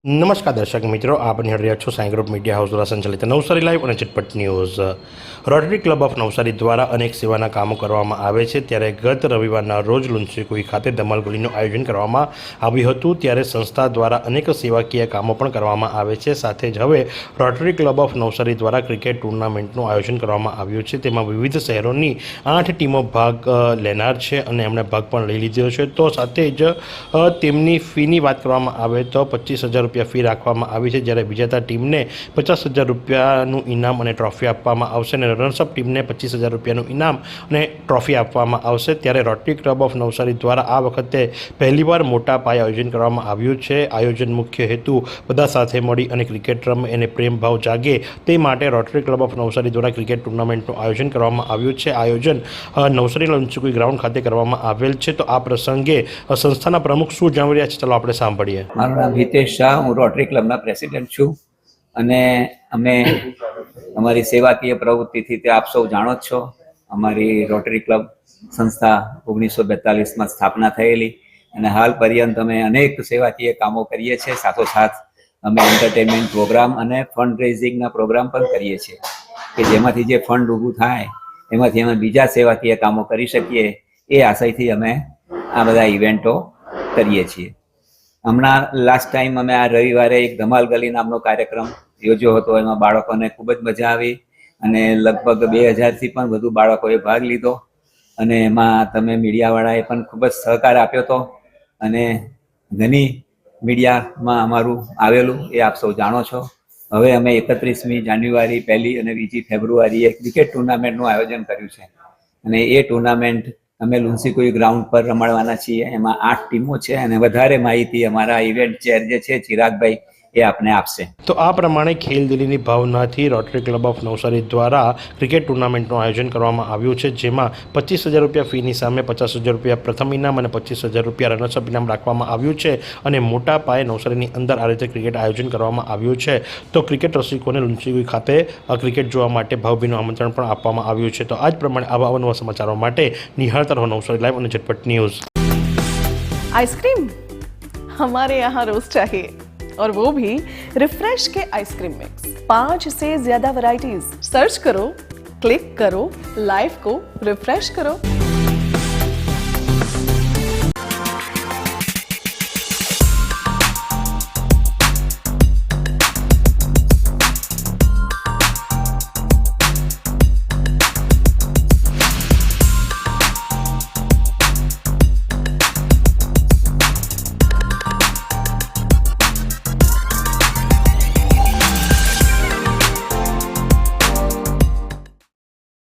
નમસ્કાર દર્શક મિત્રો, આપ નિહાળી રહ્યા છો સાઈ ગ્રુપ મીડિયા હાઉસ દ્વારા સંચાલિત નવસારી લાઈવ અને ઝટપટ news. Rotary Club of Navsari દ્વારા અનેક સેવાના કામો કરવામાં આવે છે. ત્યારે ગત રવિવારના રોજ લુન્સીકુઈ ખાતે ધમાલગોલીનું આયોજન કરવામાં આવ્યું હતું. ત્યારે સંસ્થા દ્વારા અનેક સેવાકીય કામો પણ કરવામાં આવે છે. સાથે જ હવે રોટરી ક્લબ ઓફ નવસારી દ્વારા ક્રિકેટ ટુર્નામેન્ટનું આયોજન કરવામાં આવ્યું છે. તેમાં વિવિધ શહેરોની 8 ટીમો ભાગ લેનાર છે અને એમણે ભાગ પણ લઈ લીધો છે. તો સાથે જ તેમની ફીની વાત કરવામાં આવે તો 25,000 રૂપિયા ફી રાખવામાં આવી છે. જ્યારે વિજેતા ટીમને 50,000 રૂપિયાનું ઇનામ અને ટ્રોફી આપવામાં આવશે અને રનર્સઅપ ટીમને 25,000 રૂપિયાનું ઇનામ અને ટ્રોફી આપવામાં આવશે. ત્યારે રોટરી ક્લબ ઓફ નવસારી દ્વારા આ વખતે પહેલીવાર મોટા પાયે આયોજન કરવામાં આવ્યું છે. આયોજન મુખ્ય હેતુ બધા સાથે મળી અને ક્રિકેટ રમે અને પ્રેમ ભાવ જાગે તે માટે રોટરી ક્લબ ઓફ નવસારી દ્વારા ક્રિકેટ ટુર્નામેન્ટનું આયોજન કરવામાં આવ્યું છે. આયોજન નવસારી લુન્સીકુઈ ગ્રાઉન્ડ ખાતે કરવામાં આવેલ છે. તો આ પ્રસંગે સંસ્થાના પ્રમુખ શું જણાવી રહ્યા છે, ચાલો આપણે સાંભળીએ. મારું નામ હિતેશ શાહ, હું રોટરી ક્લબના પ્રેસિડેન્ટ છું અને અમે અમારી સેવાકીય પ્રવૃત્તિથી તે આપ સૌ જાણો જ છો. અમારી રોટરી ક્લબ સંસ્થા 1942માં સ્થાપના થયેલી અને હાલ પર્યંત અમે અનેક સેવાકીય કામો કરીએ છીએ. સાથોસાથ અમે એન્ટરટેનમેન્ટ પ્રોગ્રામ અને ફંડ રેઝિંગના પ્રોગ્રામ પણ કરીએ છીએ કે જેમાંથી જે ફંડ ઊભું થાય એમાંથી અમે બીજા સેવાકીય કામો કરી શકીએ એ આશયથી અમે આ બધા ઇવેન્ટો કરીએ છીએ. હમણાં લાસ્ટ ટાઈમ અમે આ રવિવારે એક ધમાલ ગલી નામનો કાર્યક્રમ યોજ્યો હતો. એમાં બાળકોને ખૂબ જ મજા આવી અને લગભગ 2000થી પણ વધુ બાળકોએ ભાગ લીધો અને એમાં તમે મીડિયાવાળાએ પણ ખૂબ જ સહકાર આપ્યો હતો અને ઘણી મીડિયામાં અમારું આવેલું એ આપ સૌ જાણો છો. હવે અમે 31મી જાન્યુઆરી, 1 અને 2 ફેબ્રુઆરીએ ક્રિકેટ ટુર્નામેન્ટનું આયોજન કર્યું છે અને એ ટુર્નામેન્ટ અમે લુન્સીકુઈ ગ્રાઉન્ડ પર રમાડવાના છીએ. એમાં 8 ટીમો છે અને વધારે માહિતી અમારા ઇવેન્ટ ચેર જે છે ચિરાગભાઈ એ આપને આપશે. તો આ પ્રમાણે ખેલદિલીની ભાવનાથી રોટરી ક્લબ ઓફ નવસારી દ્વારા ક્રિકેટ ટુર્નામેન્ટનું આયોજન કરવામાં આવ્યું છે. જેમાં 25,000 રૂપિયા ફીની સામે 50,000 રૂપિયા પ્રથમ ઇનામ અને 25,000 રૂપિયા રનર્સઅપ ઇનામ રાખવામાં આવ્યું છે અને મોટા પાયે નવસારીની અંદર આ રીતે ક્રિકેટ આયોજન કરવામાં આવ્યું છે. તો ક્રિકેટ રસિકોને લુન્સીકુઈ ખાતે ક્રિકેટ જોવા માટે ભાવભીનું આમંત્રણ પણ આપવામાં આવ્યું છે. તો આ જ પ્રમાણે આવા અવનવા સમાચારો માટે નિહાળતા રહો નવસારી લાઈવ અને ઝટપટ ન્યૂઝ. आइसक्रीम हमारे यहाँ रोज चाहिए और वो भी रिफ्रेश के आइसक्रीम मिक्स. 5 से ज्यादा वैरायटीज. सर्च करो, क्लिक करो, लाइफ को रिफ्रेश करो.